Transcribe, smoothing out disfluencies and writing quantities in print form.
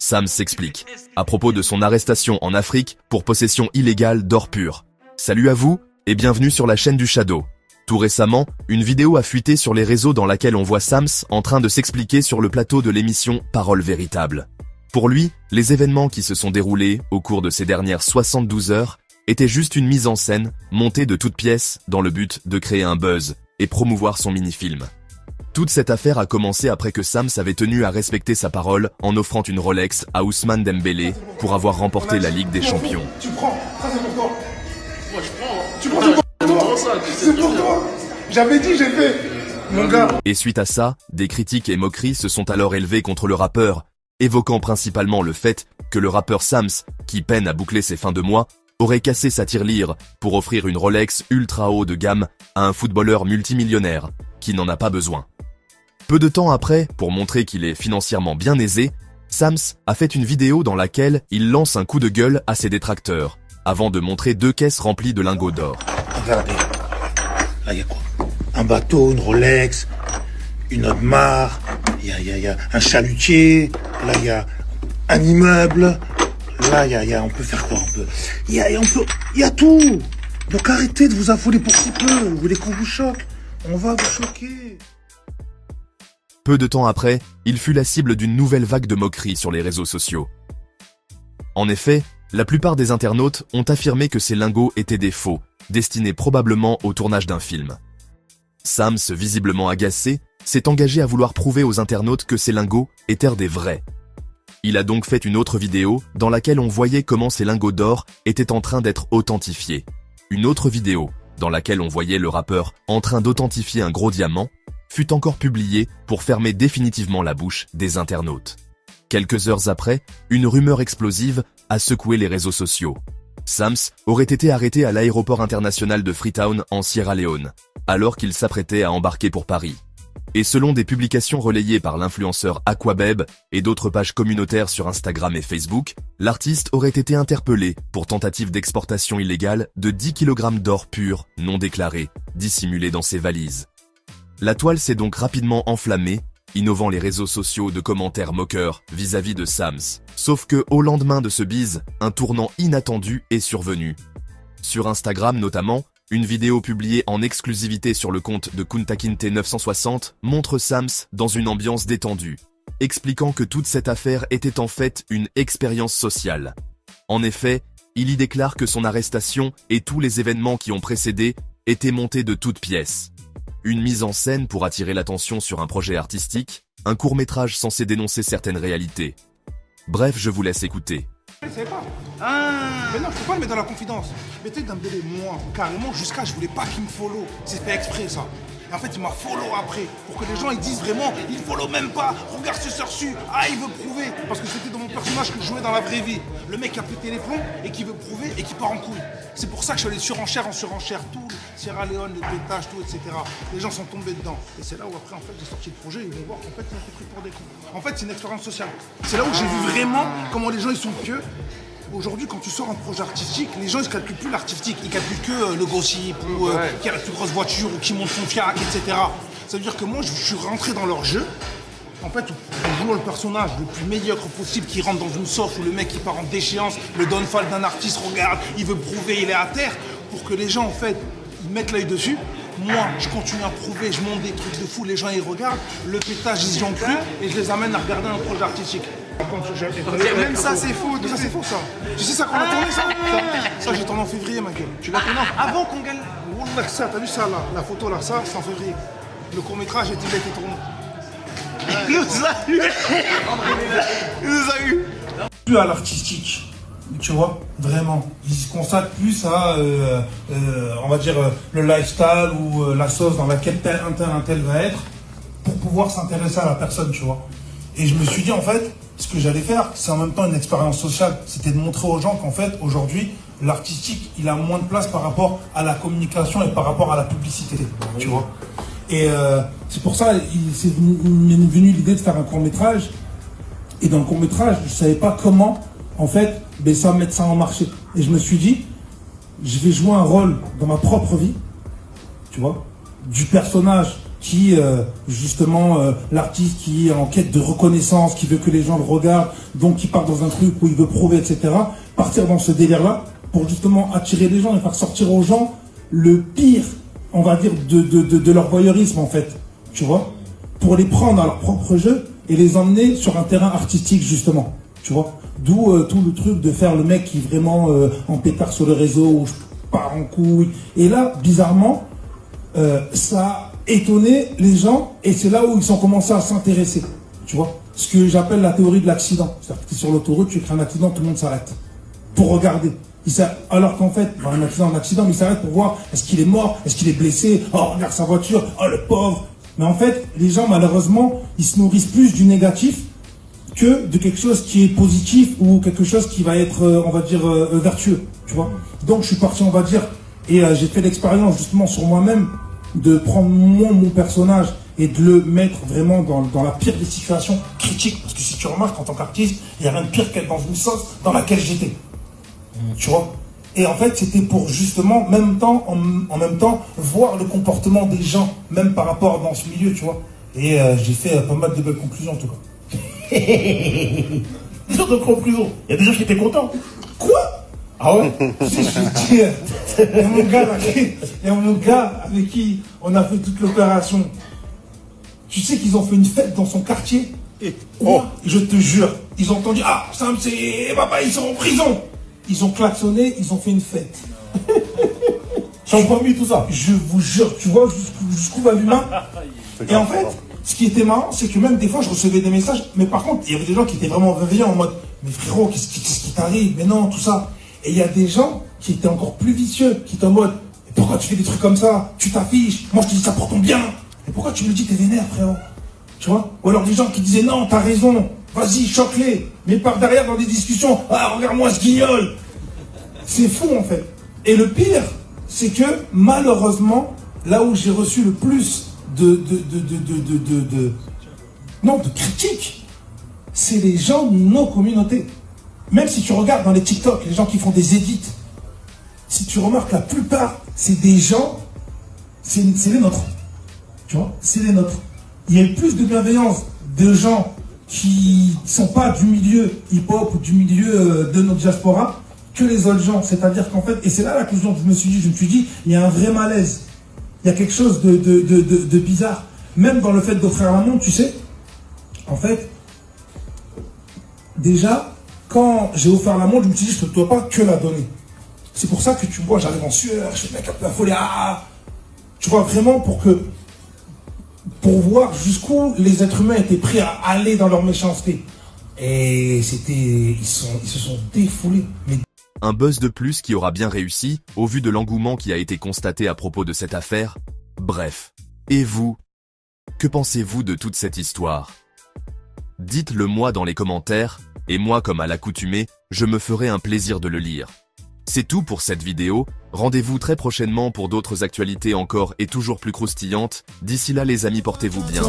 Sam s'explique, à propos de son arrestation en Afrique pour possession illégale d'or pur. Salut à vous, et bienvenue sur la chaîne du Shadow. Tout récemment, une vidéo a fuité sur les réseaux dans laquelle on voit Sams en train de s'expliquer sur le plateau de l'émission Parole Véritable. Pour lui, les événements qui se sont déroulés au cours de ces dernières 72 heures étaient juste une mise en scène montée de toutes pièces dans le but de créer un buzz et promouvoir son mini-film. Toute cette affaire a commencé après que Sams avait tenu à respecter sa parole en offrant une Rolex à Ousmane Dembélé pour avoir remporté la Ligue des Champions. Tu prends, ça c'est pour toi. Moi je prends. Tu prends, c'est pour toi. J'avais dit, j'ai fait. Mon gars. Et suite à ça, des critiques et moqueries se sont alors élevées contre le rappeur, évoquant principalement le fait que le rappeur Sams, qui peine à boucler ses fins de mois, aurait cassé sa tirelire pour offrir une Rolex ultra haut de gamme à un footballeur multimillionnaire qui n'en a pas besoin. Peu de temps après, pour montrer qu'il est financièrement bien aisé, Sams a fait une vidéo dans laquelle il lance un coup de gueule à ses détracteurs, avant de montrer 2 caisses remplies de lingots d'or. Regardez, là il y a quoi? Un bateau, une Rolex, une Audemars, il y a un chalutier, là il y a un immeuble, là il y a on peut faire quoi? Il y a tout. Donc arrêtez de vous affoler pour si peu. Vous voulez qu'on vous choque? On va vous choquer. Peu de temps après, il fut la cible d'une nouvelle vague de moqueries sur les réseaux sociaux. En effet, la plupart des internautes ont affirmé que ces lingots étaient des faux, destinés probablement au tournage d'un film. Sams, visiblement agacé, s'est engagé à vouloir prouver aux internautes que ces lingots étaient des vrais. Il a donc fait une autre vidéo dans laquelle on voyait comment ces lingots d'or étaient en train d'être authentifiés. Une autre vidéo dans laquelle on voyait le rappeur en train d'authentifier un gros diamant fut encore publiée pour fermer définitivement la bouche des internautes. Quelques heures après, une rumeur explosive a secoué les réseaux sociaux. Sams aurait été arrêté à l'aéroport international de Freetown en Sierra Leone, alors qu'il s'apprêtait à embarquer pour Paris. Et selon des publications relayées par l'influenceur Aquabeb et d'autres pages communautaires sur Instagram et Facebook, l'artiste aurait été interpellé pour tentative d'exportation illégale de 10 kg d'or pur non déclaré, dissimulé dans ses valises. La toile s'est donc rapidement enflammée, innovant les réseaux sociaux de commentaires moqueurs vis-à-vis de Sams. Sauf que, au lendemain de ce bise, un tournant inattendu est survenu. Sur Instagram notamment, une vidéo publiée en exclusivité sur le compte de Kuntakinte 960 montre Sams dans une ambiance détendue, expliquant que toute cette affaire était en fait une expérience sociale. En effet, il y déclare que son arrestation et tous les événements qui ont précédé étaient montés de toutes pièces. Une mise en scène pour attirer l'attention sur un projet artistique, un court-métrage censé dénoncer certaines réalités. Bref, je vous laisse écouter. Je savais pas. Mais non, je peux pas le mettre dans la confidence. Mais tu sais, Dembélé, moi, carrément, jusqu'à je voulais pas qu'il me follow. C'est fait exprès, ça. Et en fait, il m'a follow après. Pour que les gens ils disent vraiment, il follow même pas. Regarde ce sorcier. Ah, il veut prouver. Parce que c'était dans mon personnage que je jouais dans la vraie vie. Le mec qui a pété les plombs et qui veut prouver et qui part en couille. C'est pour ça que je suis allé de surenchère en surenchère. Tout, Sierra Leone, les pétages, tout, etc. Les gens sont tombés dedans. Et c'est là où après, en fait, j'ai sorti le projet. Ils vont voir qu'en fait, ils ont été pris pour des cons. En fait, c'est une expérience sociale. C'est là où j'ai vu vraiment comment les gens ils sont pieux. Aujourd'hui, quand tu sors un projet artistique, les gens ils ne calculent plus l'artistique, ils calculent que le gossip ou qui a la plus grosse voiture ou qui monte son fiac, etc. Ça veut dire que moi, je suis rentré dans leur jeu. En fait, en jouant le personnage le plus médiocre possible qui rentre dans une sauce où le mec qui part en déchéance, le downfall d'un artiste, regarde, il veut prouver, il est à terre, pour que les gens, en fait, ils mettent l'œil dessus. Moi, je continue à prouver, je monte des trucs de fou, les gens ils regardent, le pétage ils y ont cru et je les amène à regarder un projet artistique. Même ça c'est faux, ça c'est faux ça. Tu sais ça qu'on a tourné ça? Ça j'ai tourné en février ma gueule. Tu l'as tourné avant qu'on gagne. Wallah ça, t'as vu ça là? La photo là, ça c'est en février. Le court métrage il a été tourné. Il nous a eu. Il nous a eu. Plus à l'artistique, tu vois, vraiment. Il se consacre plus à, on va dire, le lifestyle ou la sauce dans laquelle un tel va être pour pouvoir s'intéresser à la personne, tu vois. Et je me suis dit, en fait, ce que j'allais faire, c'est en même temps une expérience sociale. C'était de montrer aux gens qu'en fait, aujourd'hui, l'artistique, il a moins de place par rapport à la communication et par rapport à la publicité, tu vois. Et c'est pour ça, il m'est venu l'idée de faire un court-métrage. Et dans le court-métrage, je ne savais pas comment, en fait, ça mettre ça en marché. Et je me suis dit, je vais jouer un rôle dans ma propre vie, tu vois, du personnage qui, justement, l'artiste qui est en quête de reconnaissance, qui veut que les gens le regardent, donc qui part dans un truc où il veut prouver, etc. Partir dans ce délire-là pour justement attirer les gens et faire sortir aux gens le pire, on va dire, de leur voyeurisme, en fait. Tu vois? Pour les prendre à leur propre jeu et les emmener sur un terrain artistique, justement. Tu vois? D'où tout le truc de faire le mec qui est vraiment en pétard sur le réseau, où je pars en couille. Et là, bizarrement, ça a étonné les gens et c'est là où ils ont commencé à s'intéresser. Tu vois? Ce que j'appelle la théorie de l'accident. C'est-à-dire que tu es sur l'autoroute, tu crées un accident, tout le monde s'arrête. Pour regarder. Alors qu'en fait, un accident, mais il s'arrête pour voir est-ce qu'il est mort, est-ce qu'il est blessé, oh regarde sa voiture, oh le pauvre. Mais en fait, les gens malheureusement, ils se nourrissent plus du négatif que de quelque chose qui est positif ou quelque chose qui va être, on va dire, vertueux. Tu vois? Donc je suis parti, on va dire, et j'ai fait l'expérience justement sur moi-même de prendre mon personnage et de le mettre vraiment dans la pire des situations critiques. Parce que si tu remarques, en tant qu'artiste, il n'y a rien de pire qu'être dans une sauce dans laquelle j'étais. Tu vois? Et en fait, c'était pour justement, en même temps, voir le comportement des gens, même par rapport dans ce milieu, tu vois. Et j'ai fait pas mal de belles conclusions, en tout cas. Des autres conclusions. Il y a des gens qui étaient contents. Quoi? Ah ouais? Si, je dis, il y a mon gars avec qui on a fait toute l'opération. Tu sais qu'ils ont fait une fête dans son quartier? Oh. Je te jure, ils ont entendu, ah, Sam, c'est papa, ils sont en prison. Ils ont klaxonné, ils ont fait une fête. Ils ont promis tout ça. Je vous jure, tu vois jusqu'où va l'humain. Et en fait, ce qui était marrant, c'est que même des fois, je recevais des messages, mais par contre, il y avait des gens qui étaient vraiment bienveillants en mode, mais frérot, qu'est-ce qui t'arrive? Mais non, tout ça. Et il y a des gens qui étaient encore plus vicieux, qui étaient en mode, pourquoi tu fais des trucs comme ça? Tu t'affiches, moi je te dis ça pour ton bien. Et pourquoi tu me dis t'es vénère, frérot? Tu vois? Ou alors des gens qui disaient, non, t'as raison, vas-y, choque-les. Mais par derrière, dans des discussions, ah, regarde-moi ce guignol. C'est fou, en fait. Et le pire, c'est que, malheureusement, là où j'ai reçu le plus de critiques, c'est les gens de nos communautés. Même si tu regardes dans les TikTok, les gens qui font des edits, si tu remarques, la plupart, c'est des gens, c'est les nôtres. Tu vois, c'est les nôtres. Il y a plus de bienveillance de gens qui ne sont pas du milieu hip-hop ou du milieu de notre diaspora que les autres gens. C'est-à-dire qu'en fait, et c'est là la conclusion que je me suis dit, il y a un vrai malaise. Il y a quelque chose de bizarre. Même dans le fait d'offrir un monde, tu sais, en fait, déjà, quand j'ai offert la montre, je me suis dit, je ne dois pas que la donner. C'est pour ça que tu vois, j'arrive en sueur, je fais le mec un peu affolé, tu vois, vraiment pour voir jusqu'où les êtres humains étaient prêts à aller dans leur méchanceté. Et ils se sont défoulés. Mais... Un buzz de plus qui aura bien réussi, au vu de l'engouement qui a été constaté à propos de cette affaire. Bref. Et vous? Que pensez-vous de toute cette histoire? Dites-le moi dans les commentaires, et moi comme à l'accoutumée, je me ferai un plaisir de le lire. C'est tout pour cette vidéo, rendez-vous très prochainement pour d'autres actualités encore et toujours plus croustillantes. D'ici là les amis, portez-vous bien.